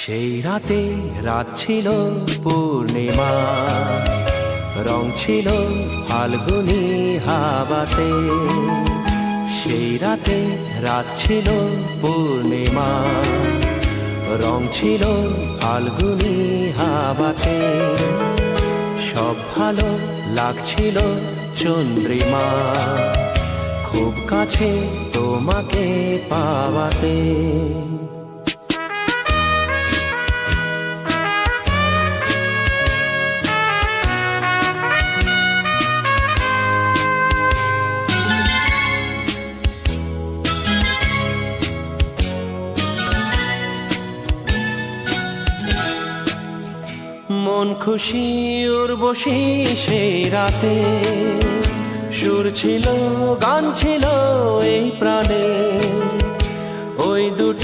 সেই রাতে রাত ছিল পূর্ণিমা, রং ছিল ফাল্গুনী হাওয়াতে। সেই রাতে রাত ছিল পূর্ণিমা, রং ছিল ফাল্গুনী হাওয়াতে। সব ভালো লাগছিল চন্দ্রিমা, খুব কাছে তোমাকে পাওয়াতে। মন খুশি উর্বশী সেই রাতে, সুর ছিল গান ছিল এই প্রাণে। ওই দুটি